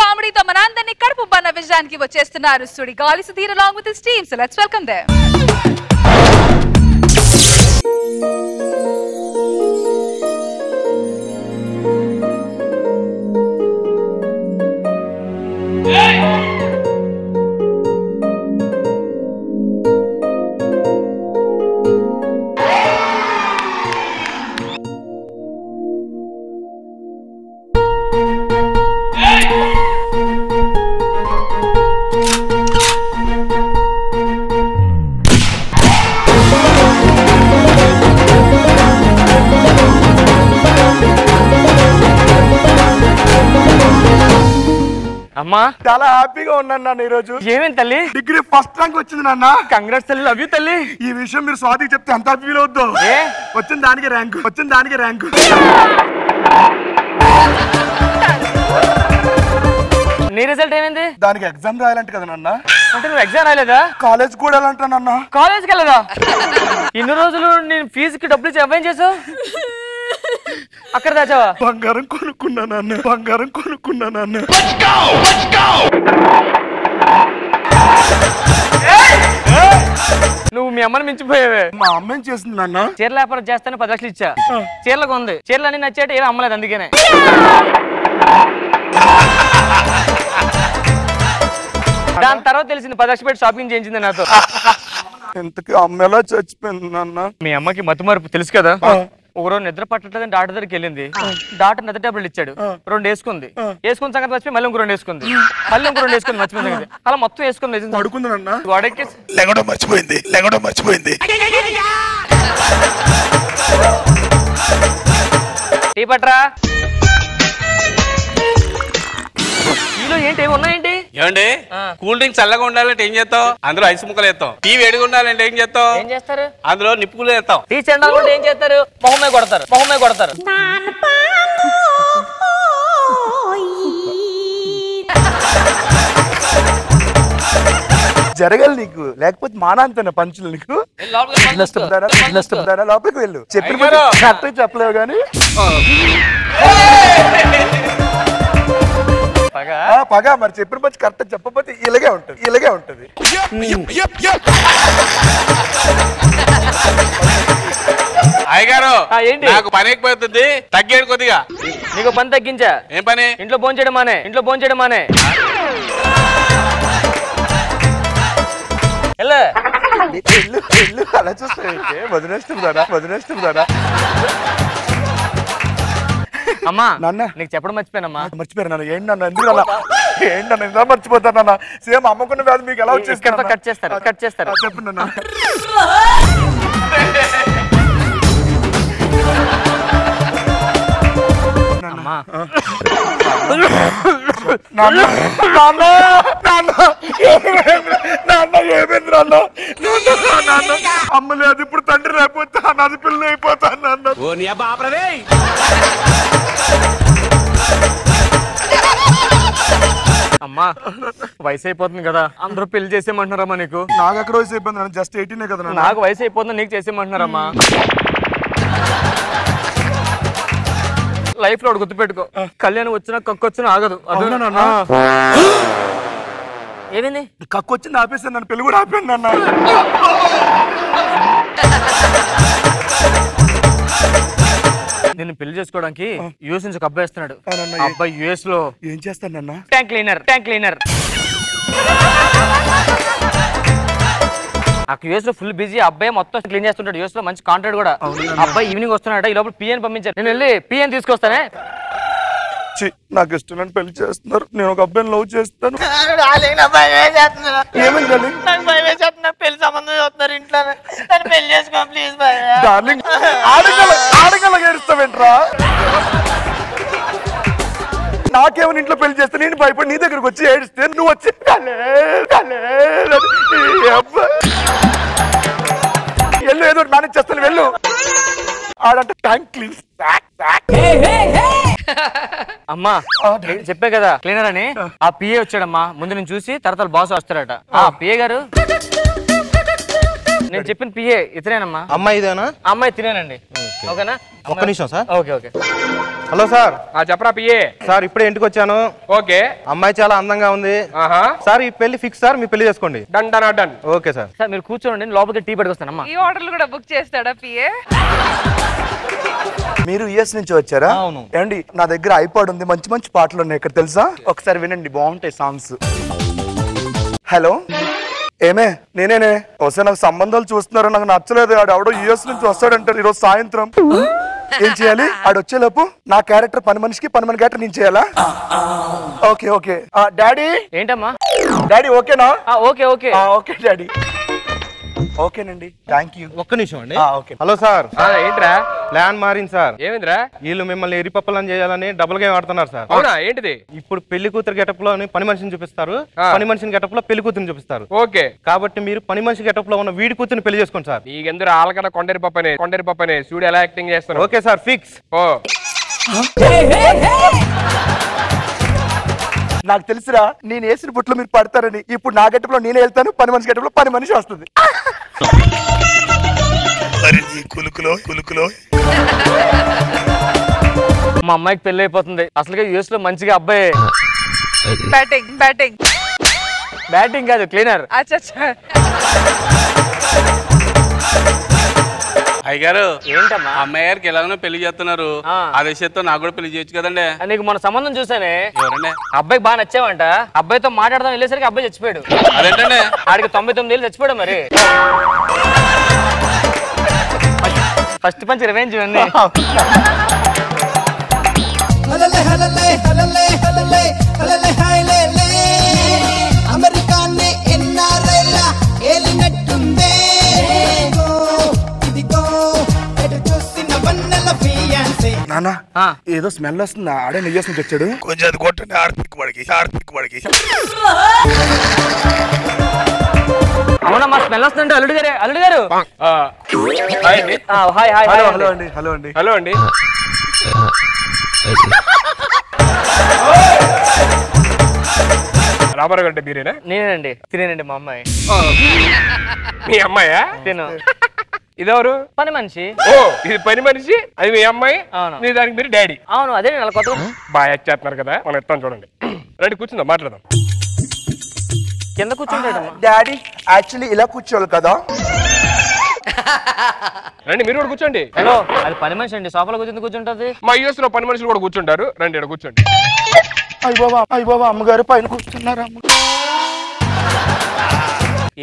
కామెడీతో మనందరినీ కడుపు బన్న విజయానికి వచ్చేస్తున్నారు Sudigali Sudheer along with his team. So let's welcome them. అమ్మా చాలా హ్యాపీగా ఉన్నాను నాన్న ఈ రోజు. ఏమేంటి తల్లి? డిగ్రీ ఫస్ట్ ర్యాంక్ వచ్చింది నాన్న. కంగ్రాట్స్ తల్లి, లవ్ యూ తల్లి. ఈ విషయం మీరు స్వాతికి చెప్తే ఎంత ఫీల్ అవుద్దో. వచ్చిన దానికి ర్యాంకు. నీ రిజల్ట్ ఏమైంది? దానికి ఎగ్జామ్ రాయాలంట కదా నాన్న. అంటే నువ్వు ఎగ్జామ్ రాయలేదా? కాలేజ్ కూడా వెళ్ళాలంటా నాన్న. కాలేజ్కి వెళ్ళదా? ఇన్ని రోజులు నేను ఫీజుకి డబ్బులు ఇచ్చి ఏం చేసావు? అక్కడ దాచావా? బంగారం కొనుక్కున్నా నాన్న. నువ్వు మీ అమ్మని మించిపోయావే. మా అమ్మ ఏం చేస్తుంది నాన్న? చీరల వ్యాపారం చేస్తాను 10 లక్షలు ఇచ్చా. చీరలకు ఉంది. చీరలు అన్ని నచ్చేట ఏం అమ్మలేదు, అందుకనే. దాని తర్వాత తెలిసింది 10 లక్షలు పెట్టి షాపింగ్ చేయించింది నాతో. ఎంతకి అమ్మ ఎలా చచ్చిపోయింది నాన్న? మీ అమ్మకి మతిమరుపు తెలుసు కదా. ఒకరోజు నిద్ర పట్టట్లేదని డాక్టర్ దగ్గరికి వెళ్ళింది. డాక్టర్ నిద్ర టాబ్లెట్ ఇచ్చాడు. 2 వేసుకుంది. వేసుకున్న సంగతి మర్చిపోయి మళ్ళీ ఇంకో 2 వేసుకుంది. మర్చిపోయింది సంగతి. అలా మొత్తం వేసుకుంది. పడుకుంది నాన్న. గోడకి లెగడం మర్చిపోయింది. టీ పట్రా. ఈలో ఏంటి ఉన్నాయేంటి? ఏమండి కూల్ డ్రింక్స్ చల్లగా ఉండాలంటే ఏం చేస్తావు? అందులో ఐస్ ముక్కలు వేస్తాం. టీ వేడిగా ఉండాలంటే ఏం చేస్తావు? ఏం చేస్తారు? అందులో నిప్పులు వేస్తాం. టీ చెండాలంటే ఏం చేస్తారు? మొహమే కొడతారు. జరగాలి నీకు, లేకపోతే మానాంతన పంచులు నీకు. లోపలికి వెళ్ళు. చెప్పలేవు గానీ పగా మరి చెప్పిన పచ్చి కరెక్ట్ చెప్పకపోతే ఇలాగే ఉంటది. అయ్యగారు నాకు పని ఎక్కువవుతుంది, తగ్గేడు కొద్దిగా. నీకు పని తగ్గించా. ఏం పని? ఇంట్లో భోంచేయడం మానే. అలా చూస్తే వదిలేస్తుందా? అమ్మా నాన్న నీకు చెప్పడం మర్చిపోయానమ్మా. మర్చిపోయారు నాన్న. ఏంటన్నా ఇలా మర్చిపోతాను నాన్న. సేమ్ అమ్మకున్న వ్యాధి మీకు ఎలా వచ్చేసి కట్ చేస్తారు. చెప్పండి నాన్న. అమ్మా అమ్మ లేదు, ఇప్పుడు తండ్రి లేకపోతే నాది పిల్లలు అయిపోతాను నాన్న. అమ్మా వయసు అయిపోతుంది కదా, అందరూ పెళ్లి చేసేయమంటున్నారమ్మా. నీకు? నాకు ఎక్కడ వయసు అయిపోయింది, జస్ట్ 18 కదా. నాకు వయసు అయిపోతుంది, నీకు చేసేయమంటున్నారమ్మా. లైఫ్ లో గుర్తుపెట్టుకో, కళ్యాణం వచ్చినా కక్కొచ్చినా ఆగదు. ఏమైంది? కక్కొచ్చింది ఆపేసాను నన్ను, పెళ్లి కూడా ఆపాను నాన్న. నిన్ను పెళ్లి చేసుకోవడానికి యూఎస్ నుంచి ఒక అబ్బాయి వస్తున్నాడు. అబ్బాయి యూఎస్ లో ఏం చేస్తానన్న? Tank cleaner. ఆ యూఎస్ లో ఫుల్ బిజీ. అబ్బాయి మొత్తం క్లీన్ చేస్తుంటాడు. యూఎస్ లో మంచి కాంట్రాక్ట్ కూడా. అబ్బాయి ఈవినింగ్ వస్తున్నాడు. ఈ లోపల పిఎన్ పంపించారు. నేను వెళ్ళి పిఎన్ తీసుకొస్తానే. నాకు ఇష్టం పెళ్లి చేస్తున్నారు. నేను ఒక అబ్బాయిని లవ్ చేస్తాను. పెళ్లి సంబంధం చూస్తున్నారు ఇంట్లో. పెళ్లి చేసుకో ప్లీజ్ డార్లింగ్. ఆడగల ఏడుస్తావేంట్రా? నాకేమైనా ఇంట్లో పెళ్లి చేస్తే నేను భయపడి నీ దగ్గరకు వచ్చి ఏడిస్తే నువ్వు వచ్చి వెళ్ళు, ఏదో మేనేజ్ చేస్తాను, వెళ్ళు. ఆడంటే ట్యాంక్ క్లీన్. అమ్మా చెప్పే కదా క్లీనర్ అని. ఆ పిఏ వచ్చాడమ్మా. ముందు నేను చూసి తర్వాత బాస్ వస్తాడట. ఆ పిఏ గారు, నేను చెప్పిన పిఏ ఇతనేనమ్మా. అమ్మాయి ఇదేనా? అమ్మాయి తినేనండి. ఓకేనా? ఒక్క నిమిషం సార్. ఓకే. Hello sir. చెప్పరా పిఏ. సార్ ఇప్పుడే ఇంటికి వచ్చాను. ఓకే. అమ్మాయి చాలా అందంగా ఉంది. సార్ ఈ పెళ్లి ఫిక్స్ సార్, మీ పెళ్లి చేసుకోండి. Done done done. Okay sir. Sir మీరు కూర్చోండి, లోపలికి టీ పట్టుకొస్తానమ్మా. ఈ ఆర్డర్లు కూడా బుక్ చేస్తాడా పిఏ? మీరు యుఎస్ నుంచి వచ్చారా? అవును. ఏమండి నా దగ్గర ఐపాడ్ ఉంది, మంచి మంచి పాటలు ఉన్నాయి ఇక్కడ తెలుసా? ఒకసారి వినండి, బాగుంటాయి సాంగ్స్. హలో ఏమే నేనేనే వస్తే నాకు సంబంధాలు చూస్తున్నారు, నాకు నచ్చలేదు. ఆడు ఎవడో యుఎస్ నుంచి వస్తాడంటారు ఈరోజు సాయంత్రం. ఏం చేయాలి? ఆడు వచ్చేలోపు నా క్యారెక్టర్ పని మనిషికి, పని మన క్యారెక్టర్ నేను చేయాలా? Okay okay. డాడీ. ఏంటమ్మా? డాడీ ఓకేనా? Okay okay okay daddy. ఓకేనండి, థ్యాంక్ యూ. ఒక్క నిమిషం అండి. ఓకే. Hello sir. ఏంట్రా ప్లాన్ మారింది సార్. ఏమిందిరా? వీళ్ళు మిమ్మల్ని ఎరిపప్పలని చేయాలని డబుల్ గేమ్ ఆడుతున్నారు సార్. అవునా? ఏంటిది? ఇప్పుడు పెళ్లి కూతురు గెటప్ లో పని మనిషిని చూపిస్తారు, పని మనిషిని గెటప్ లో పెళ్లి కూతురుని చూపిస్తారు. ఓకే. కాబట్టి మీరు పని మనిషి గెటప్ లో ఉన్న వీడి కూతురుని పెళ్లి చేసుకోండి సార్. నీకెందుకు ఆలకన కొండరి పప్పనే చూడు ఎలా యాక్టింగ్ చేస్తాను. Okay sir, fix. ఓ నాకు తెలుసురా, నేను వేసిన పుట్లో మీరు పడతారని. ఇప్పుడు నా గెటప్లో నేనే వెళ్తాను, పని మనిషి గెటప్లో పని మనిషి వస్తుంది. మా అమ్మాయికి పెళ్లి అయిపోతుంది. అసలుగా యూఎస్ లో మంచిగా అబ్బాయి. బ్యాటింగ్ బ్యాటింగ్ బ్యాటింగ్ కాదు, క్లీనర్. అచ్చా. అయ్యగారు ఏంటమ్మా? అమ్మాయి గారికి ఎలాగో పెళ్లి చేస్తున్నారు, అదే చేత్తో నాకు కూడా పెళ్లి చేయొచ్చు కదండి. నీకు మన సంబంధం చూసానే, ఎవరండి? అబ్బాయికి బాగా నచ్చావంట. అబ్బాయితో మాట్లాడదాం వెళ్ళేసరికి అబ్బాయి చచ్చిపోయాడు. అదేంటండి? ఆడికి 99 ఏళ్ళు చచ్చిపోయాడు. మరి ఫస్ట్ పంచ్ రివెంజ్ ఇవన్నీ. అమెరికానే ఎన్నారైలా ఏలినట్టుందే, ఇదిగో ఎటు చూసిన వన్నెల ఫియాన్సీ. నాన్న ఏదో స్మెల్ వస్తుంది, ఆడే యుఎస్ నుంచి వచ్చాడు. కొంచెం అది కొట్టండి, ఆర్పిక్ వాడికి. అవునమ్మా, స్మెల్ వస్తుందంటే అల్లుడు గారు. హాయ్ అండి. Hi hi. హలో అండి. హలో అండి. హలో అండి. రామారావు అంటే మీరేనా? నేనేనండి. తినేనండి మా అమ్మాయి. మీ అమ్మాయా? తిను. ఇదెవరు? పని మనిషి. ఓ ఇది పని మనిషి, అది మీ అమ్మాయి. అవును. మీ దానికి మీరు డాడీ. అవును, అదే నెల కొత్త బాగా యాక్ట్ చేస్తున్నారు కదా, మనం ఎత్తాను చూడండి. రండి కూర్చుందాం, మాట్లాడదాం. కింద కూర్చుంటాడమ్మా. డాడీ యాక్చువల్లీ ఇలా కూర్చోవాలి కదా. రండి మీరు కూడా కూర్చోండి. హలో, అది పని మనిషి అండి, సోఫాలో కూర్చుంటది. మా యూఎస్ లో పని మనుషులు కూడా కూర్చుంటారు. రండి ఇక్కడ కూర్చోండి. అయ్య బాబా అమ్మగారు పైన కూర్చున్నారు.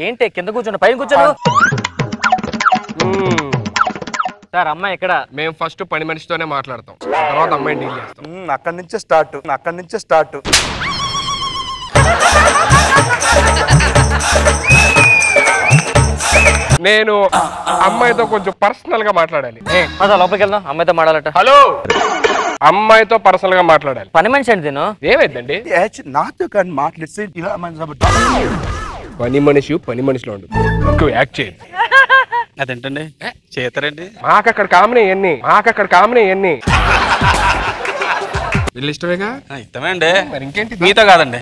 ఏంటి కింద కూర్చోండి, పైన కూర్చోను. సార్ అమ్మాయి ఎక్కడ? మేము ఫస్ట్ పని మనిషితోనే మాట్లాడతాం, తర్వాత అమ్మాయిని డీల్ చేస్తాం. అక్కడి నుంచే స్టార్ట్. నేను అమ్మాయితో కొంచెం పర్సనల్ గా మాట్లాడాలి. లోపలికి వెళ్దాం, అమ్మాయితో మాట్లాడట. హలో, అమ్మాయితో పర్సనల్ గా మాట్లాడాలి. పని మనిషి అండి తిను. ఏమైందండి? నాతో కానీ మాట్లాడితే పని మనిషిలో ఉండు, ఎక్కువ యాక్ట్ చేయండి. అదేంటండి చేస్తారండి? మాకు అక్కడ కామనే ఎన్ని వీళ్ళు ఇష్టమేగా? ఇష్టమే అండి. మరి ఇంకేంటి? మీతో కాదండి.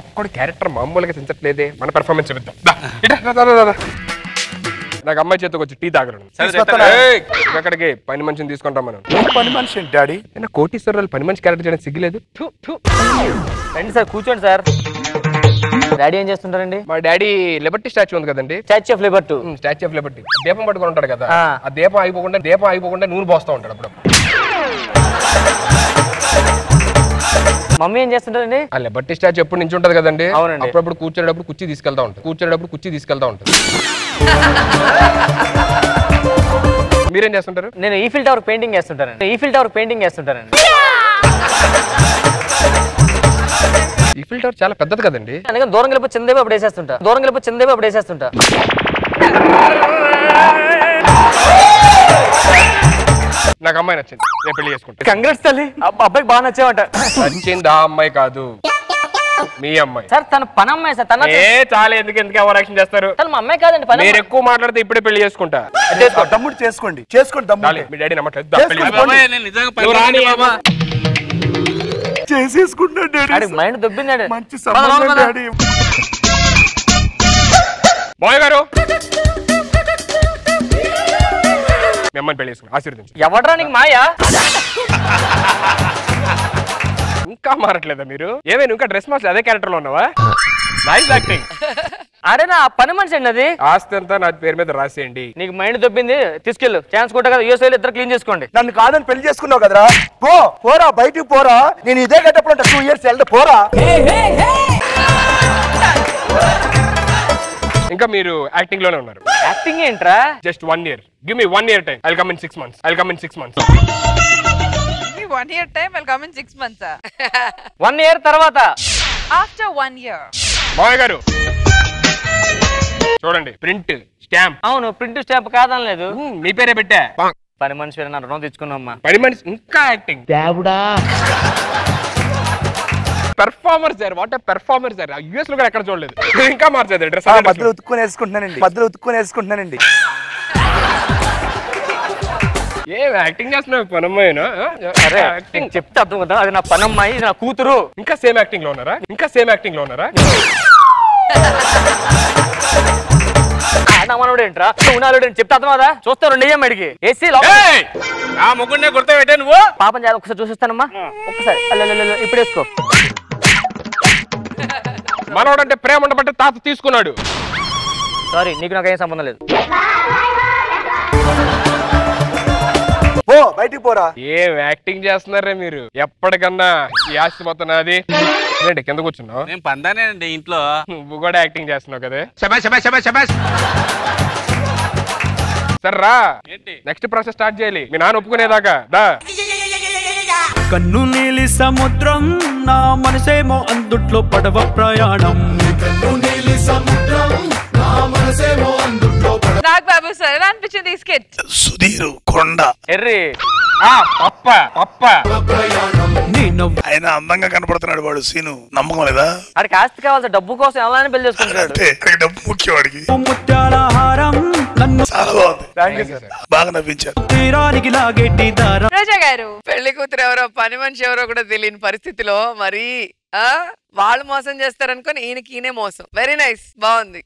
ఒక్కడి క్యారెక్టర్ మామూలుగా తెంచట్లేదే, మన పెర్ఫార్మెన్స్ చూద్దాం. నాకు అమ్మాయి చేతికి వచ్చి టీ తాగలను. అక్కడికి పని మనిషిని తీసుకుంటాం మనం. పని మనిషి డాడీ కోటీశ్వరరాలు పని మనిషి క్యారెక్టర్ చేయడం సిగ్గులేదు. రండి సార్ కూర్చోండి సార్. డాడీ ఏం చేస్తుంటారండి? మా డాడీ లిబర్టీ స్టాచ్యూ ఉంది కదండి, statue of Liberty. Statue of Liberty దీపం పట్టుకొని ఉంటాడు కదా, ఆ దీపం అయిపోకుండా నూనె పోస్తూ ఉంటాడు అప్పుడు. మమ్మీ ఏం చేస్తుంటారండి? ఆ లిబర్టీ స్టాచ్యూ ఎప్పుడు నుంచి ఉంటది కదండి, అవునండి. అప్పుడప్పుడు కూర్చోేటప్పుడు కుర్చీ తీసుకెళ్తా ఉంటుంది. మీరేం చేస్తుంటారు? నేను ఈఫిల్ టవర్ పెయింటింగ్ చేస్తుంటానండి. ఈఫిల్ టవర్ చాలా పెద్దది కదండి, అందుకని దూరం గెలిపి చిందేపి అప్పుడు వేసేస్తుంటా. నాకు అమ్మాయి నచ్చింది, నేను పెళ్లి చేసుకుంటా. కంగ్రాట్స్ తల్లి, అబ్బాయికి బాగా నచ్చావంట. నచ్చింది ఆ అమ్మాయి కాదు, మీ అమ్మాయి. సార్ తన పని అమ్మాయి సార్. తన చాలా ఎందుకు ఎవరు యాక్షన్ చేస్తారు? తను మా అమ్మాయి కాదండి, పని. మీరు ఎక్కువ మాట్లాడితే ఇప్పుడే పెళ్లి చేసుకుంటా. తమ్ముడు చేసుకోండి మీ డాడీ నమ్మట్లేదు. చేసేసుకుంటాడు. మైండ్ దొబ్బిందండి. మంచి సంబంధం డాడీ. బాయ్ గారు మీ అమ్మని పెళ్లి చేసుకుని ఆశీర్వదించు. ఎవడ్రా నీకు మాయా? ఇంకా మారట్లేదా మీరు? ఏమైనా ఇంకా డ్రెస్ మార్చి అదే క్యారెక్టర్ లో ఉన్నావా? Nice acting. అరే నా పని మనిషి అండి అది. ఆస్తి అంతా నా పేరు మీద రాసేయండి. నీకు మైండ్ దొబ్బింది, తీసుకెళ్ళు. ఛాన్స్ కొట్టా కదా, యూఎస్ ఇద్దరు క్లీన్ చేసుకోండి. నన్ను కాదని పెళ్లి చేసుకున్నావు కదరా, పోరా బయటికి పోరా. నేను ఇదే గెటప్పుడు ఉంటా 2 years వెళ్తే పోరా. ఇంకా మీరు యాక్టింగ్ లోనే ఉన్నారు. యాక్టింగ్ ఏంట్రా? Just 1 year. Give me 1 year time. I'll come in 6 months. 1 year time, I'll come in 6 months. 1 year తర్వాత. After 1 year. మామయ్య గారు చూడండి, ప్రింట్ స్టాంప్. అవును, ప్రింట్ స్టాంప్ కాదనలేదు. మీ పేరే పెట్టా. పని మనిషి పేరు నా రుణం తెచ్చుకున్నామ్మా. పని మనిషి ఇంకా acting. Performer sir, what a performer sir. US లో కూడా ఎక్కడ చూడలేదు. ఇంకా మార్చేది డ్రెస్. మధ్యలో ఉతుక్కుని వేసుకుంటున్నానండి. ఏం యాక్టింగ్ చేస్తున్నావు? పనమ్మాయినా? అరే యాక్టింగ్ చెప్తే అర్థం కదా, అది నా పనమ్మాయి, ఇది నా కూతురు. ఇంకా సేమ్ యాక్టింగ్ లో ఉన్నారా? మనోడు ఏంట్రా, నువ్వు చెప్తే అర్థం కదా. చూస్తా 2 AM అడిగి ఏసీ ఆ ముగ్గురినే గుర్తు పెట్టే నువ్వు. పాపం చేయాలి, ఒకసారి చూసిస్తానమ్మా. ఒక్కసారి ఇప్పుడు వేసుకో. మనోడంటే ప్రేమ ఉండబట్టి తాత తీసుకున్నాడు. సారీ, నీకు నాకు ఏం సంబంధం లేదు. బయటికి పోరా. ఏం యాక్టింగ్ చేస్తున్నారా మీరు? ఎప్పటికన్నా ఈ ఆస్తి మొత్తం నాది. కింద కూర్చున్నావు. నేను పందానేనండి ఇంట్లో. నువ్వు కూడా యాక్టింగ్ చేస్తున్నావు కదా. సరే రా, నెక్స్ట్ ప్రాసెస్ స్టార్ట్ చేయాలి. మీ నాన్న ఒప్పుకునేదాకా దా. కన్ను నీలి సముద్రం, నా మనసేమో అందుట్లో పడవ ప్రయాణం. నాగబాబు సార్, ఎలా అనిపించింది ఈ స్కెచ్? సుధీర్ కొండ ఎర్రి పప్ప ఆయన అందంగా కనపడుతున్నాడు. వాడు సీను నమ్మకం లేదా? వాడికి ఆస్తి కావాల్సిన డబ్బు కోసం ఎలా పెళ్లి చేసుకుంటాడు. డబ్బు ముఖ్యం వాడికి. ముత్యాలహారం నన్ను చాలా బాగుంది, బాగా నవ్వించారు. తీరానికి లాగేటి దారం. రోజా గారు, పెళ్లి కూతురు ఎవరో పని మనిషి ఎవరో కూడా తెలియని పరిస్థితిలో మరి వాళ్ళు మోసం చేస్తారనుకొని ఈయనకి ఈయనే మోసం. వెరీ నైస్, బాగుంది.